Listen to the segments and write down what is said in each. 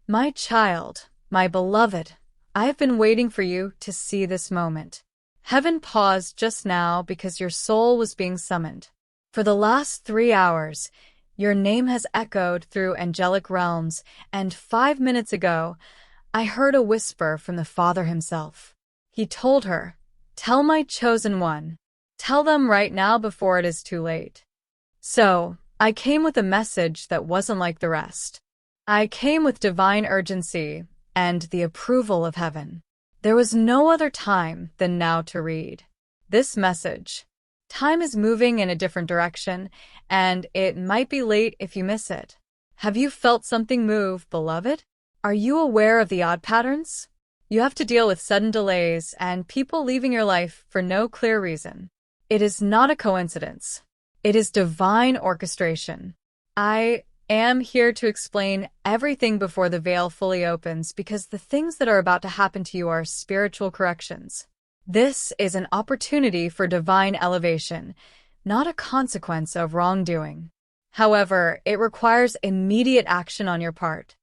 My child, my beloved, I have been waiting for you to see this moment. Heaven paused just now because your soul was being summoned. For the last 3 hours, your name has echoed through angelic realms, and 5 minutes ago, I heard a whisper from the Father himself. He told her, "Tell my chosen one. Tell them right now before it is too late." So, I came with a message that wasn't like the rest. I came with divine urgency and the approval of heaven. There was no other time than now to read this message. Time is moving in a different direction, and it might be late if you miss it. Have you felt something move, beloved? Are you aware of the odd patterns? You have to deal with sudden delays and people leaving your life for no clear reason. It is not a coincidence. It is divine orchestration. I am here to explain everything before the veil fully opens, because the things that are about to happen to you are spiritual corrections. This is an opportunity for divine elevation, not a consequence of wrongdoing. However, it requires immediate action on your part.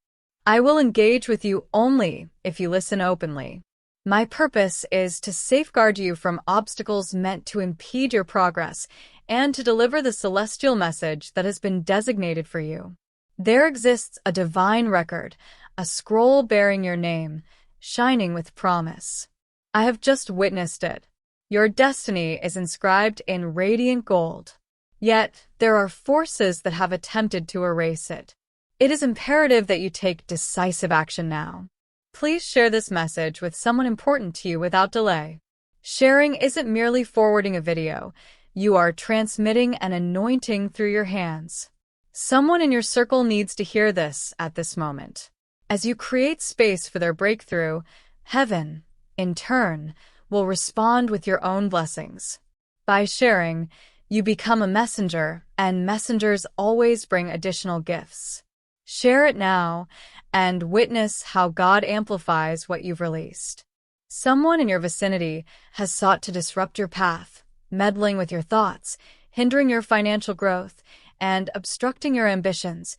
I will engage with you only if you listen openly. My purpose is to safeguard you from obstacles meant to impede your progress and to deliver the celestial message that has been designated for you. There exists a divine record, a scroll bearing your name, shining with promise. I have just witnessed it. Your destiny is inscribed in radiant gold. Yet, there are forces that have attempted to erase it. It is imperative that you take decisive action now. Please share this message with someone important to you without delay. Sharing isn't merely forwarding a video. You are transmitting an anointing through your hands. Someone in your circle needs to hear this at this moment. As you create space for their breakthrough, heaven, in turn, will respond with your own blessings. By sharing, you become a messenger, and messengers always bring additional gifts. Share it now and witness how God amplifies what you've released. Someone in your vicinity has sought to disrupt your path, meddling with your thoughts, hindering your financial growth, and obstructing your ambitions,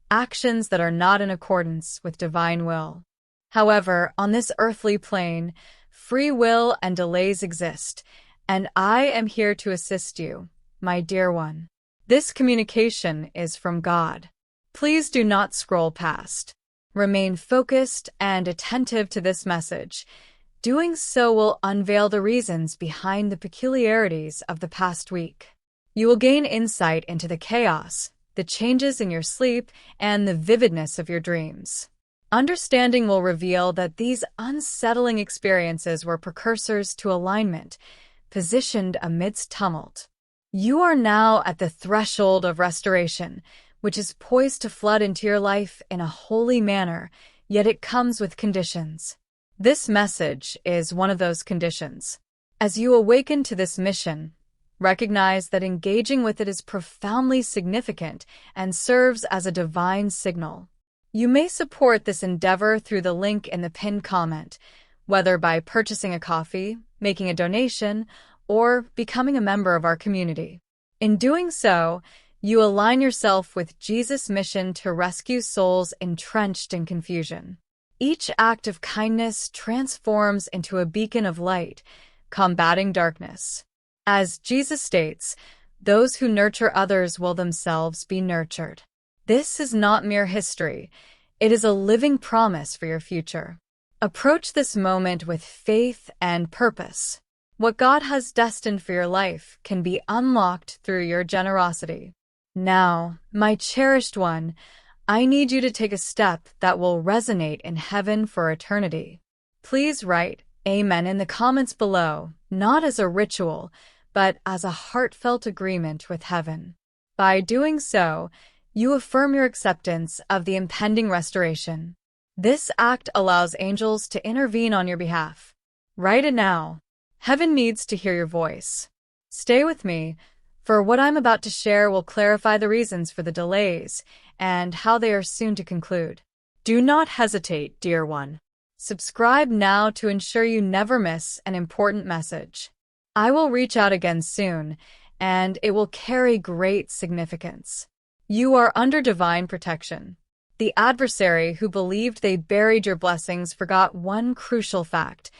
actions that are not in accordance with divine will. However, on this earthly plane, free will and delays exist, and I am here to assist you, my dear one. This communication is from God. Please do not scroll past. Remain focused and attentive to this message. Doing so will unveil the reasons behind the peculiarities of the past week. You will gain insight into the chaos, the changes in your sleep, and the vividness of your dreams. Understanding will reveal that these unsettling experiences were precursors to alignment, positioned amidst tumult. You are now at the threshold of restoration, which is poised to flood into your life in a holy manner, yet it comes with conditions. This message is one of those conditions. As you awaken to this mission, recognize that engaging with it is profoundly significant and serves as a divine signal. You may support this endeavor through the link in the pinned comment, whether by purchasing a coffee, making a donation, or becoming a member of our community. In doing so, you align yourself with Jesus' mission to rescue souls entrenched in confusion. Each act of kindness transforms into a beacon of light, combating darkness. As Jesus states, those who nurture others will themselves be nurtured. This is not mere history. It is a living promise for your future. Approach this moment with faith and purpose. What God has destined for your life can be unlocked through your generosity. Now, my cherished one, I need you to take a step that will resonate in heaven for eternity. Please write Amen in the comments below, not as a ritual, but as a heartfelt agreement with heaven. By doing so, you affirm your acceptance of the impending restoration. This act allows angels to intervene on your behalf. Write it now. Heaven needs to hear your voice. Stay with me, for what I'm about to share will clarify the reasons for the delays and how they are soon to conclude. Do not hesitate, dear one. Subscribe now to ensure you never miss an important message. I will reach out again soon, and it will carry great significance. You are under divine protection. The adversary who believed they buried your blessings forgot one crucial fact.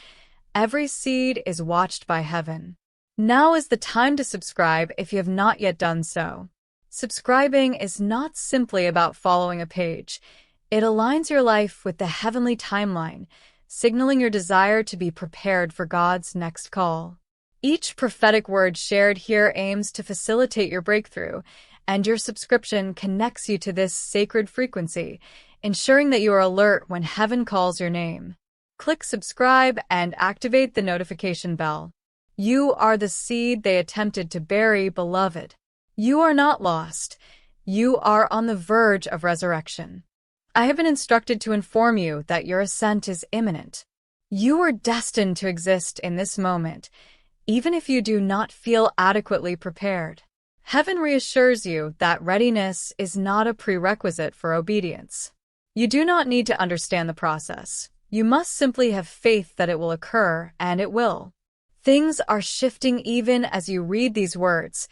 Every seed is watched by heaven. Now is the time to subscribe if you have not yet done so. Subscribing is not simply about following a page. It aligns your life with the heavenly timeline, signaling your desire to be prepared for God's next call. Each prophetic word shared here aims to facilitate your breakthrough, and your subscription connects you to this sacred frequency, ensuring that you are alert when heaven calls your name. Click subscribe and activate the notification bell. You are the seed they attempted to bury, beloved. You are not lost. You are on the verge of resurrection. I have been instructed to inform you that your ascent is imminent. You are destined to exist in this moment, even if you do not feel adequately prepared. Heaven reassures you that readiness is not a prerequisite for obedience. You do not need to understand the process. You must simply have faith that it will occur, and it will. Things are shifting even as you read these words.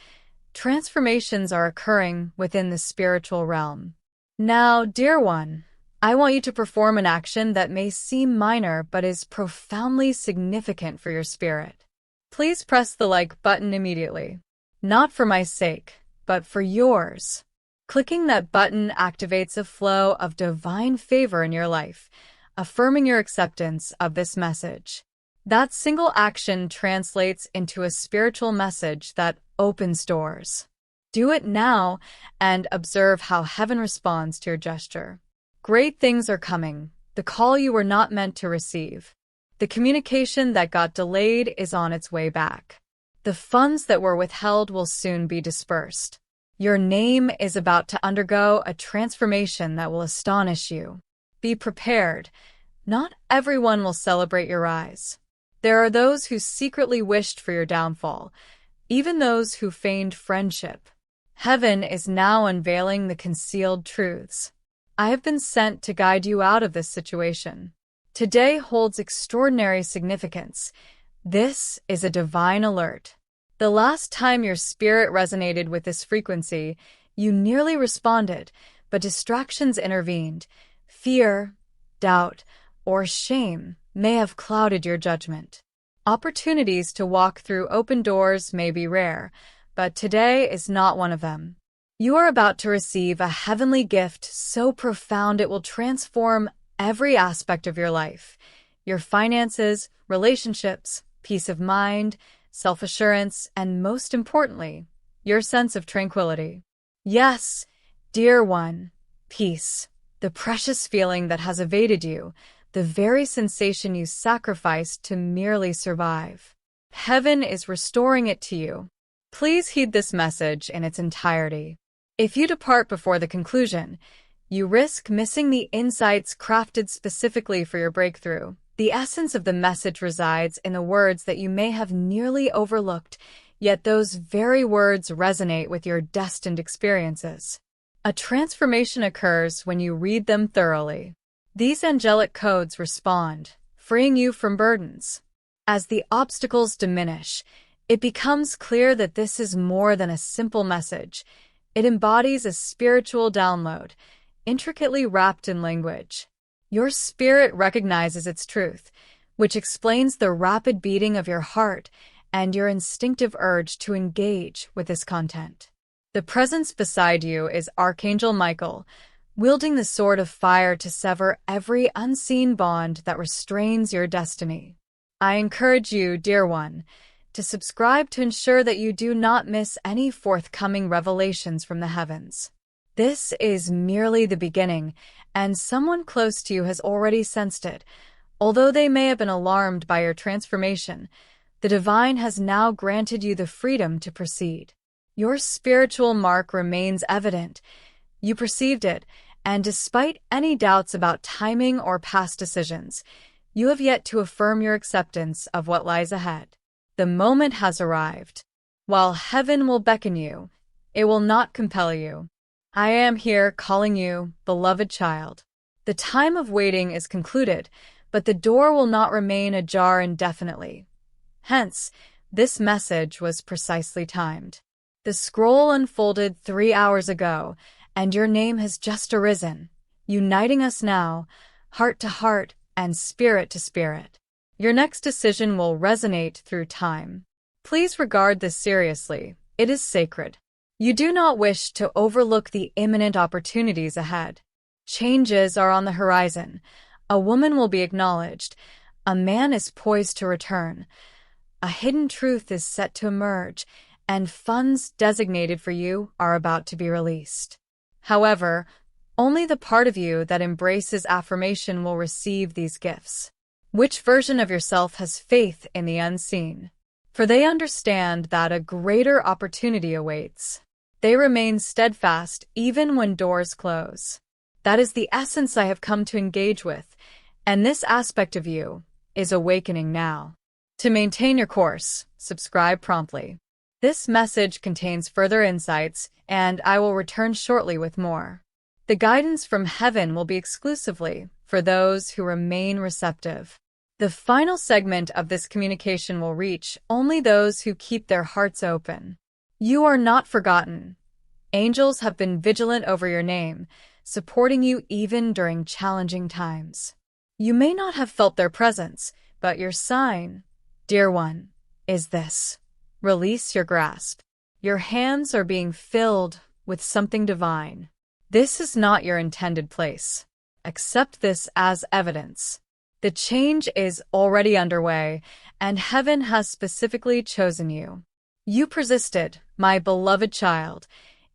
Transformations are occurring within the spiritual realm. Now, dear one, I want you to perform an action that may seem minor but is profoundly significant for your spirit. Please press the like button immediately. Not for my sake, but for yours. Clicking that button activates a flow of divine favor in your life, affirming your acceptance of this message. That single action translates into a spiritual message that opens doors. Do it now and observe how heaven responds to your gesture. Great things are coming, the call you were not meant to receive. The communication that got delayed is on its way back. The funds that were withheld will soon be dispersed. Your name is about to undergo a transformation that will astonish you. Be prepared. Not everyone will celebrate your rise. There are those who secretly wished for your downfall, even those who feigned friendship. Heaven is now unveiling the concealed truths. I have been sent to guide you out of this situation. Today holds extraordinary significance. This is a divine alert. The last time your spirit resonated with this frequency, you nearly responded, but distractions intervened. Fear, doubt, or shame may have clouded your judgment. Opportunities to walk through open doors may be rare, but today is not one of them. You are about to receive a heavenly gift so profound it will transform every aspect of your life. Your finances, relationships, peace of mind, self-assurance, and most importantly, your sense of tranquility. Yes, dear one, peace, the precious feeling that has evaded you, the very sensation you sacrificed to merely survive. Heaven is restoring it to you. Please heed this message in its entirety. If you depart before the conclusion, you risk missing the insights crafted specifically for your breakthrough. The essence of the message resides in the words that you may have nearly overlooked, yet those very words resonate with your destined experiences. A transformation occurs when you read them thoroughly. These angelic codes respond, freeing you from burdens. As the obstacles diminish, it becomes clear that this is more than a simple message. It embodies a spiritual download, intricately wrapped in language. Your spirit recognizes its truth, which explains the rapid beating of your heart and your instinctive urge to engage with this content. The presence beside you is Archangel Michael, wielding the sword of fire to sever every unseen bond that restrains your destiny. I encourage you, dear one, to subscribe to ensure that you do not miss any forthcoming revelations from the heavens. This is merely the beginning, and someone close to you has already sensed it. Although they may have been alarmed by your transformation, the divine has now granted you the freedom to proceed. Your spiritual mark remains evident. You perceived it, and despite any doubts about timing or past decisions, you have yet to affirm your acceptance of what lies ahead. The moment has arrived. While heaven will beckon you, it will not compel you. I am here calling you, beloved child. The time of waiting is concluded, but the door will not remain ajar indefinitely. Hence, this message was precisely timed. The scroll unfolded 3 hours ago, and your name has just arisen. uniting us now, heart to heart and spirit to spirit. Your next decision will resonate through time. Please regard this seriously. It is sacred. You do not wish to overlook the imminent opportunities ahead. Changes are on the horizon. A woman will be acknowledged. A man is poised to return. A hidden truth is set to emerge, and funds designated for you are about to be released. However, only the part of you that embraces affirmation will receive these gifts. Which version of yourself has faith in the unseen? For they understand that a greater opportunity awaits. They remain steadfast even when doors close. That is the essence I have come to engage with, and this aspect of you is awakening now. To maintain your course, subscribe promptly. This message contains further insights, and I will return shortly with more. The guidance from heaven will be exclusively for those who remain receptive. The final segment of this communication will reach only those who keep their hearts open. You are not forgotten. Angels have been vigilant over your name, supporting you even during challenging times. You may not have felt their presence, but your sign, dear one, is this. Release your grasp. Your hands are being filled with something divine. This is not your intended place. Accept this as evidence. The change is already underway, and heaven has specifically chosen you. You persisted, my beloved child.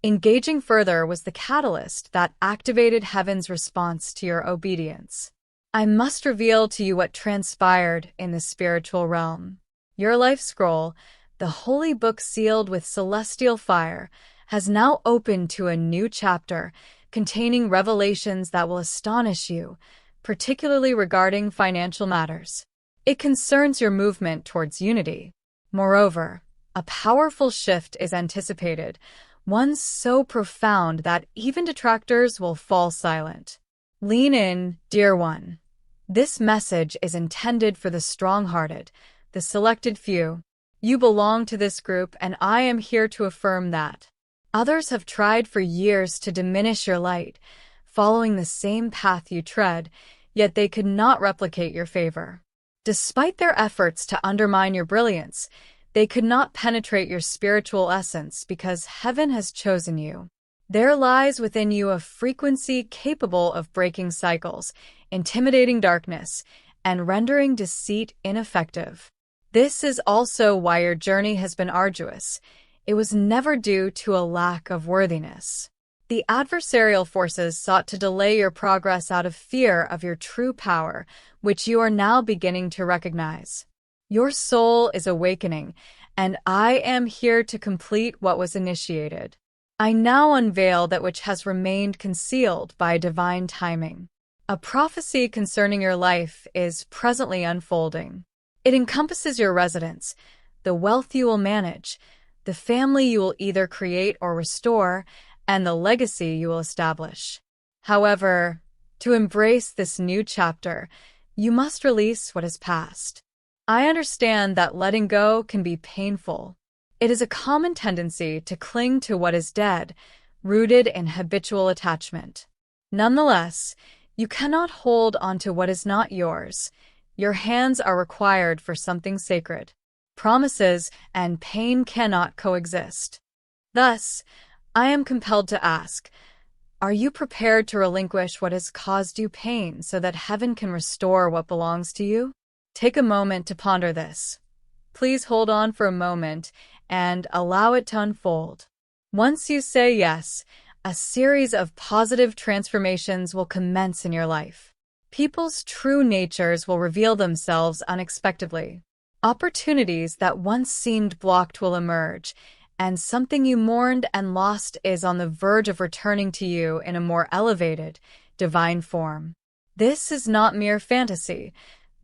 Engaging further was the catalyst that activated heaven's response to your obedience. I must reveal to you what transpired in the spiritual realm. Your life scroll, the holy book sealed with celestial fire, has now opened to a new chapter containing revelations that will astonish you, particularly regarding financial matters. It concerns your movement towards unity. Moreover, a powerful shift is anticipated, one so profound that even detractors will fall silent. Lean in, dear one. This message is intended for the strong-hearted, the selected few. You belong to this group, and I am here to affirm that. Others have tried for years to diminish your light, following the same path you tread, yet they could not replicate your favor. Despite their efforts to undermine your brilliance, they could not penetrate your spiritual essence because heaven has chosen you. There lies within you a frequency capable of breaking cycles, intimidating darkness, and rendering deceit ineffective. This is also why your journey has been arduous. It was never due to a lack of worthiness. The adversarial forces sought to delay your progress out of fear of your true power, which you are now beginning to recognize. Your soul is awakening, and I am here to complete what was initiated. I now unveil that which has remained concealed by divine timing. A prophecy concerning your life is presently unfolding. It encompasses your residence, the wealth you will manage, the family you will either create or restore, and the legacy you will establish. However, to embrace this new chapter, you must release what is past. I understand that letting go can be painful. It is a common tendency to cling to what is dead, rooted in habitual attachment. Nonetheless, you cannot hold onto what is not yours. Your hands are required for something sacred. Promises and pain cannot coexist. Thus, I am compelled to ask, are you prepared to relinquish what has caused you pain so that heaven can restore what belongs to you? Take a moment to ponder this. Please hold on for a moment and allow it to unfold. Once you say yes, a series of positive transformations will commence in your life. People's true natures will reveal themselves unexpectedly. Opportunities that once seemed blocked will emerge, and something you mourned and lost is on the verge of returning to you in a more elevated, divine form. This is not mere fantasy.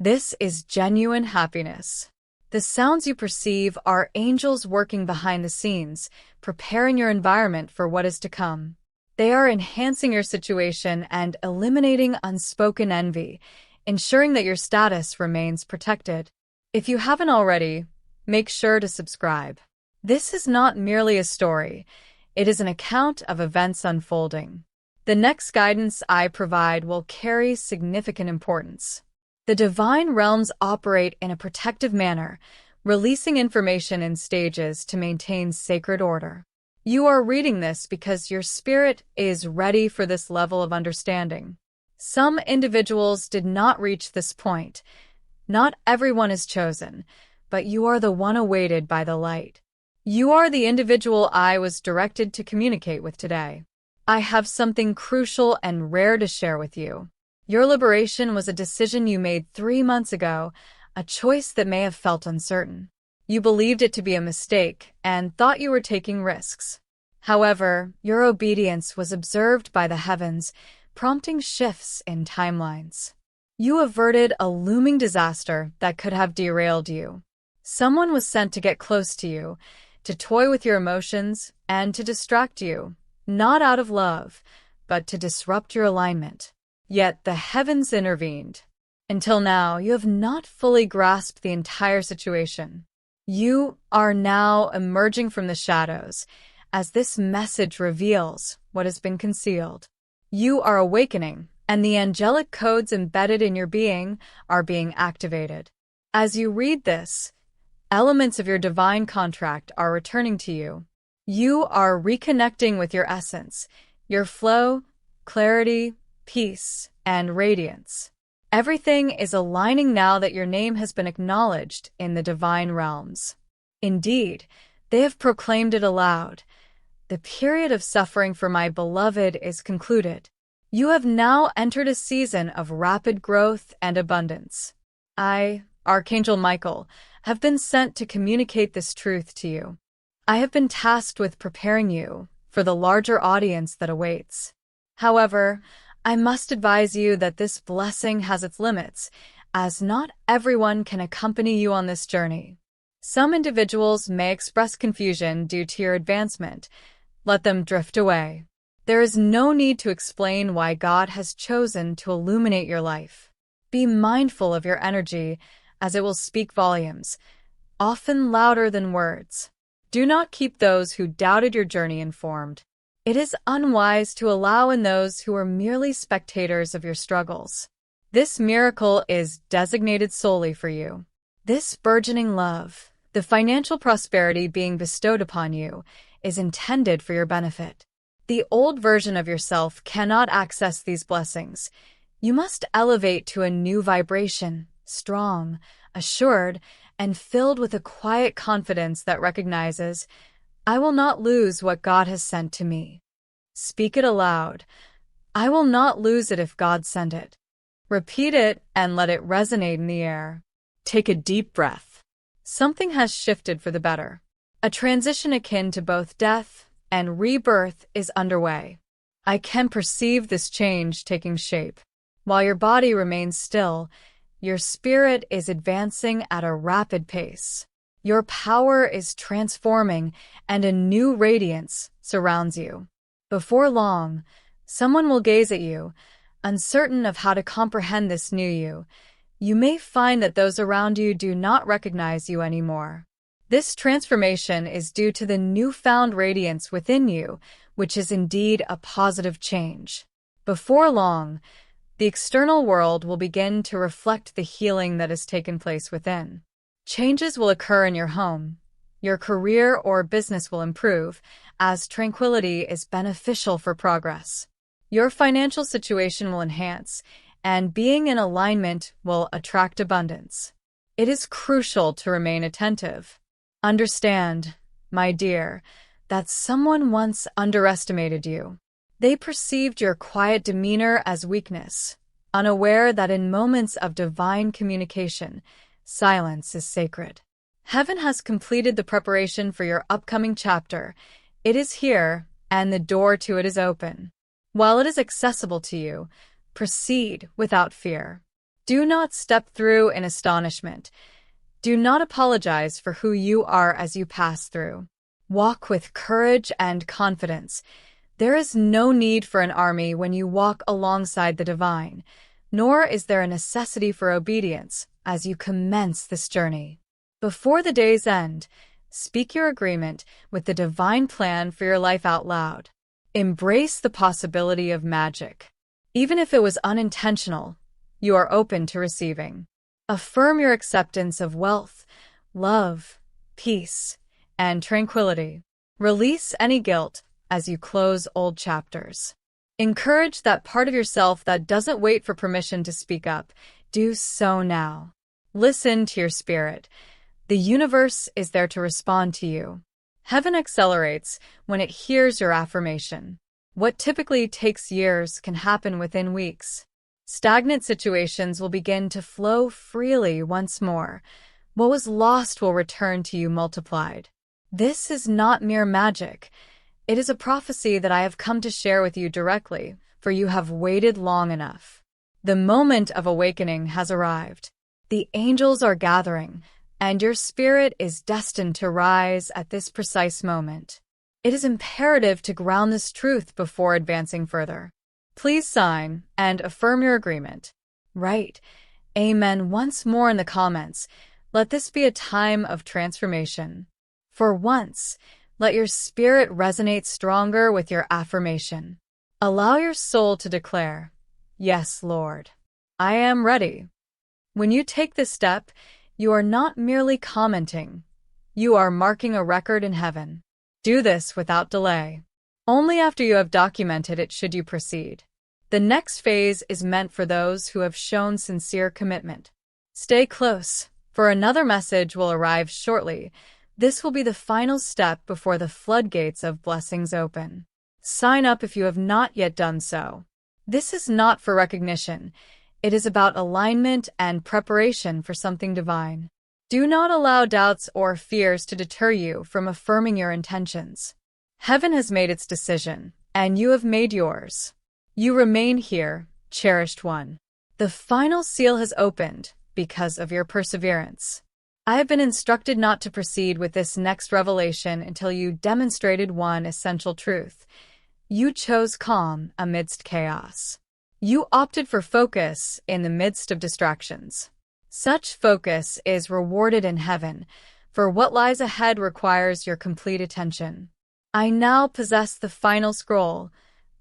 This is genuine happiness. The sounds you perceive are angels working behind the scenes, preparing your environment for what is to come. They are enhancing your situation and eliminating unspoken envy, ensuring that your status remains protected. If you haven't already, make sure to subscribe. This is not merely a story, it is an account of events unfolding. The next guidance I provide will carry significant importance. The divine realms operate in a protective manner, releasing information in stages to maintain sacred order. You are reading this because your spirit is ready for this level of understanding. Some individuals did not reach this point. Not everyone is chosen, but you are the one awaited by the light. You are the individual I was directed to communicate with today. I have something crucial and rare to share with you. Your liberation was a decision you made 3 months ago, a choice that may have felt uncertain. You believed it to be a mistake and thought you were taking risks. However, your obedience was observed by the heavens, prompting shifts in timelines. You averted a looming disaster that could have derailed you. Someone was sent to get close to you, to toy with your emotions, and to distract you, not out of love, but to disrupt your alignment. Yet the heavens intervened. Until now, you have not fully grasped the entire situation. You are now emerging from the shadows, as this message reveals what has been concealed. You are awakening, and the angelic codes embedded in your being are being activated. As you read this, elements of your divine contract are returning to you. You are reconnecting with your essence, your flow, clarity, peace, and radiance. Everything is aligning now that your name has been acknowledged in the divine realms. Indeed, they have proclaimed it aloud. The period of suffering for my beloved is concluded. You have now entered a season of rapid growth and abundance. I, Archangel Michael, have been sent to communicate this truth to you. I have been tasked with preparing you for the larger audience that awaits. However, I must advise you that this blessing has its limits, as not everyone can accompany you on this journey. Some individuals may express confusion due to your advancement. Let them drift away. There is no need to explain why God has chosen to illuminate your life. Be mindful of your energy, as it will speak volumes, often louder than words. Do not keep those who doubted your journey informed. It is unwise to allow in those who are merely spectators of your struggles. This miracle is designated solely for you. This burgeoning love, the financial prosperity being bestowed upon you, is intended for your benefit. The old version of yourself cannot access these blessings. You must elevate to a new vibration, strong, assured, and filled with a quiet confidence that recognizes, I will not lose what God has sent to me. Speak it aloud. I will not lose it if God sent it. Repeat it and let it resonate in the air. Take a deep breath. Something has shifted for the better. A transition akin to both death and rebirth is underway. I can perceive this change taking shape. While your body remains still, your spirit is advancing at a rapid pace. Your power is transforming, and a new radiance surrounds you. Before long, someone will gaze at you, uncertain of how to comprehend this new you. You may find that those around you do not recognize you anymore. This transformation is due to the newfound radiance within you, which is indeed a positive change. Before long, the external world will begin to reflect the healing that has taken place within. Changes will occur in your home. Your career or business will improve, as tranquility is beneficial for progress. Your financial situation will enhance, and being in alignment will attract abundance. It is crucial to remain attentive. Understand, my dear, that someone once underestimated you. They perceived your quiet demeanor as weakness, unaware that in moments of divine communication, silence is sacred. Heaven has completed the preparation for your upcoming chapter. It is here, and the door to it is open. While it is accessible to you, proceed without fear. Do not step through in astonishment. Do not apologize for who you are as you pass through. Walk with courage and confidence. There is no need for an army when you walk alongside the divine, nor is there a necessity for obedience as you commence this journey. Before the day's end, speak your agreement with the divine plan for your life out loud. Embrace the possibility of magic. Even if it was unintentional, you are open to receiving. Affirm your acceptance of wealth, love, peace, and tranquility. Release any guilt as you close old chapters. Encourage that part of yourself that doesn't wait for permission to speak up. Do so now. Listen to your spirit. The universe is there to respond to you. Heaven accelerates when it hears your affirmation. What typically takes years can happen within weeks. Stagnant situations will begin to flow freely once more. What was lost will return to you multiplied. This is not mere magic. It is a prophecy that I have come to share with you directly, for you have waited long enough. The moment of awakening has arrived. The angels are gathering, and your spirit is destined to rise at this precise moment. It is imperative to ground this truth before advancing further. Please sign and affirm your agreement. Write Amen once more in the comments. Let this be a time of transformation. For once, let your spirit resonate stronger with your affirmation. Allow your soul to declare, "Yes, Lord, I am ready." When you take this step, you are not merely commenting. You are marking a record in heaven. Do this without delay. Only after you have documented it should you proceed. The next phase is meant for those who have shown sincere commitment. Stay close, for another message will arrive shortly. This will be the final step before the floodgates of blessings open. Sign up if you have not yet done so. This is not for recognition. It is about alignment and preparation for something divine. Do not allow doubts or fears to deter you from affirming your intentions. Heaven has made its decision, and you have made yours. You remain here, cherished one. The final seal has opened because of your perseverance. I have been instructed not to proceed with this next revelation until you demonstrated one essential truth. You chose calm amidst chaos. You opted for focus in the midst of distractions. Such focus is rewarded in heaven, for what lies ahead requires your complete attention. I now possess the final scroll,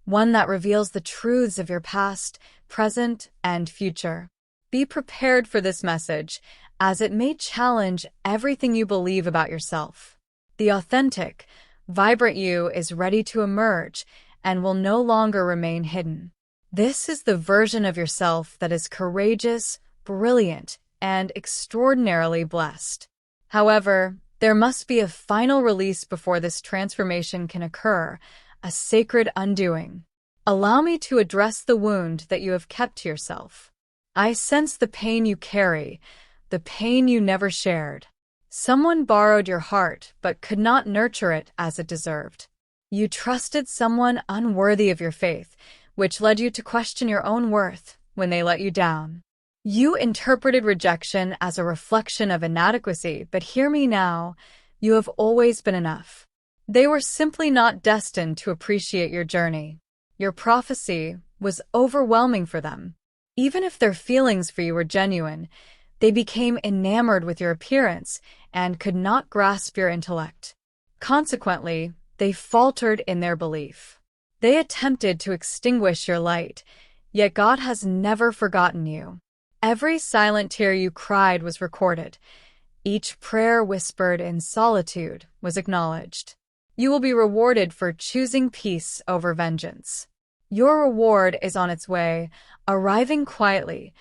one that reveals the truths of your past, present, and future. Be prepared for this message, as it may challenge everything you believe about yourself. The authentic, vibrant you is ready to emerge and will no longer remain hidden. This is the version of yourself that is courageous, brilliant, and extraordinarily blessed. However, there must be a final release before this transformation can occur, a sacred undoing. Allow me to address the wound that you have kept to yourself. I sense the pain you carry, the pain you never shared. Someone borrowed your heart but could not nurture it as it deserved. You trusted someone unworthy of your faith, which led you to question your own worth when they let you down. You interpreted rejection as a reflection of inadequacy, but hear me now, you have always been enough. They were simply not destined to appreciate your journey. Your prophecy was overwhelming for them. Even if their feelings for you were genuine, they became enamored with your appearance and could not grasp your intellect. Consequently, they faltered in their belief. They attempted to extinguish your light, yet God has never forgotten you. Every silent tear you cried was recorded. Each prayer whispered in solitude was acknowledged. You will be rewarded for choosing peace over vengeance. Your reward is on its way, arriving quietly,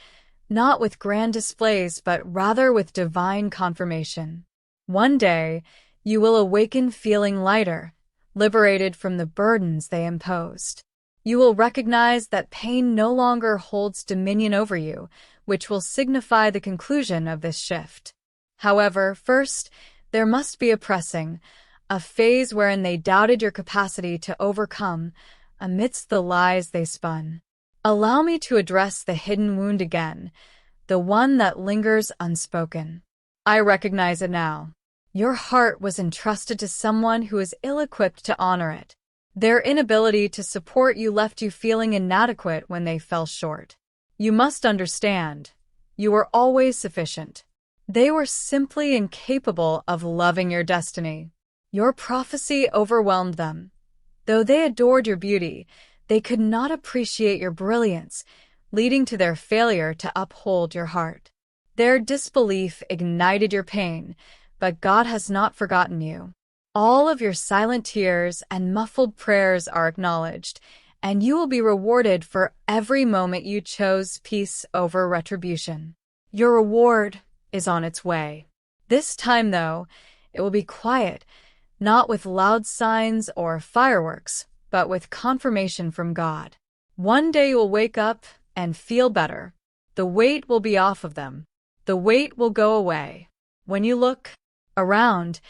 not with grand displays, but rather with divine confirmation. One day, you will awaken feeling lighter, liberated from the burdens they imposed. You will recognize that pain no longer holds dominion over you, which will signify the conclusion of this shift. However, first, there must be a pressing, a phase wherein they doubted your capacity to overcome amidst the lies they spun. Allow me to address the hidden wound again, the one that lingers unspoken. I recognize it now. Your heart was entrusted to someone who is ill-equipped to honor it. Their inability to support you left you feeling inadequate when they fell short. You must understand, you were always sufficient. They were simply incapable of loving your destiny. Your prophecy overwhelmed them. Though they adored your beauty, they could not appreciate your brilliance, leading to their failure to uphold your heart. Their disbelief ignited your pain, but God has not forgotten you. All of your silent tears and muffled prayers are acknowledged, and you will be rewarded for every moment you chose peace over retribution. Your reward is on its way. This time, though, it will be quiet, not with loud signs or fireworks, but with confirmation from God. One day you will wake up and feel better. The weight will be off of them. The weight will go away. When you look around,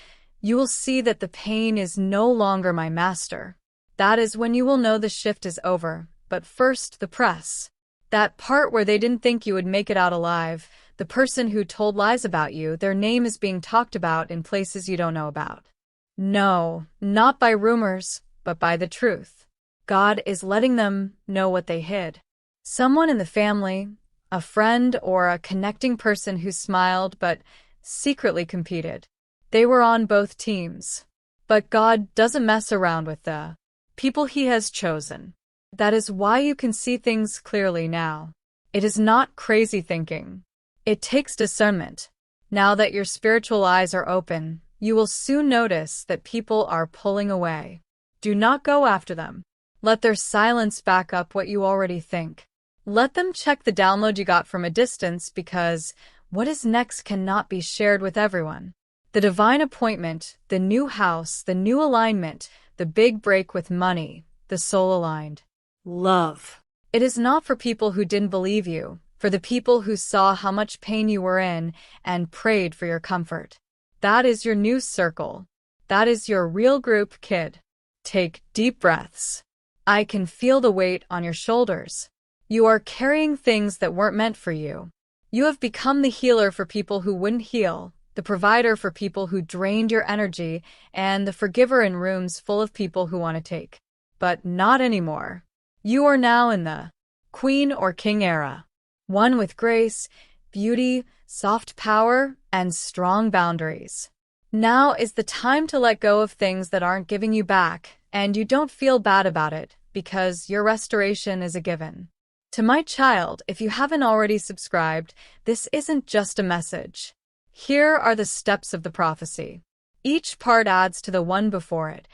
you will see that the pain is no longer my master. That is when you will know the shift is over. But first, the press. That part where they didn't think you would make it out alive, the person who told lies about you, their name is being talked about in places you don't know about. No, not by rumors, but by the truth. God is letting them know what they hid. Someone in the family, a friend, or a connecting person who smiled but secretly competed. They were on both teams. But God doesn't mess around with the people He has chosen. That is why you can see things clearly now. It is not crazy thinking. It takes discernment. Now that your spiritual eyes are open, you will soon notice that people are pulling away. Do not go after them. Let their silence back up what you already think. Let them check the download you got from a distance, because what is next cannot be shared with everyone. The divine appointment, the new house, the new alignment, the big break with money, the soul aligned. Love. It is not for people who didn't believe you, for the people who saw how much pain you were in and prayed for your comfort. That is your new circle. That is your real group, kid. Take deep breaths. I can feel the weight on your shoulders. You are carrying things that weren't meant for you. You have become the healer for people who wouldn't heal, the provider for people who drained your energy, and the forgiver in rooms full of people who want to take. But not anymore. You are now in the queen or king era. One with grace, beauty, soft power, and strong boundaries. Now is the time to let go of things that aren't giving you back, and you don't feel bad about it, because your restoration is a given. To my child, if you haven't already subscribed, this isn't just a message. Here are the steps of the prophecy. Each part adds to the one before it,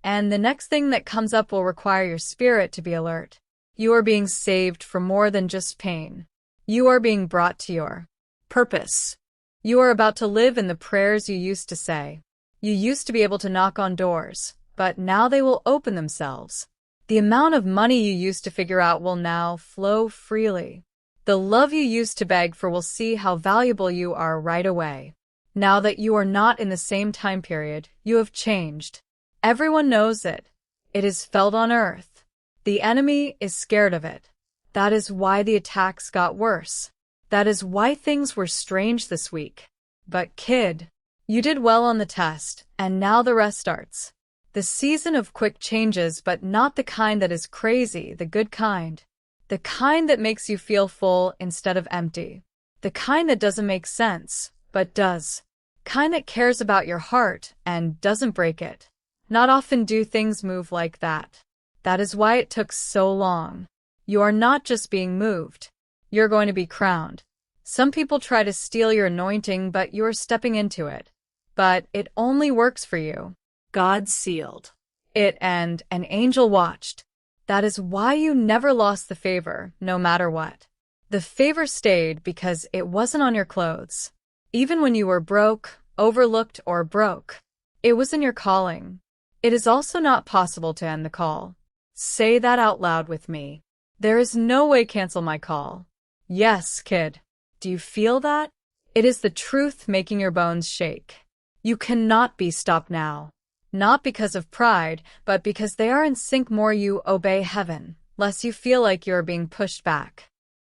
and the next thing that comes up will require your spirit to be alert. You are being saved from more than just pain. You are being brought to your purpose. You are about to live in the prayers you used to say. You used to be able to knock on doors, but now they will open themselves. The amount of money you used to figure out will now flow freely. The love you used to beg for will see how valuable you are right away. Now that you are not in the same time period, you have changed. Everyone knows it. It is felt on earth. The enemy is scared of it. That is why the attacks got worse. That is why things were strange this week. But kid, you did well on the test, and now the rest starts. The season of quick changes, but not the kind that is crazy, the good kind. The kind that makes you feel full instead of empty. The kind that doesn't make sense, but does. Kind that cares about your heart and doesn't break it. Not often do things move like that. That is why it took so long. You are not just being moved. You're going to be crowned. Some people try to steal your anointing, but you are stepping into it. But it only works for you. God sealed it, and an angel watched. That is why you never lost the favor, no matter what. The favor stayed because it wasn't on your clothes. Even when you were broke, overlooked, or broke, it was in your calling. It is also not possible to end the call. Say that out loud with me. There is no way cancel my call. Yes, kid. Do you feel that? It is the truth making your bones shake. You cannot be stopped now. Not because of pride, but because they are in sync. More you obey heaven, less you feel like you are being pushed back.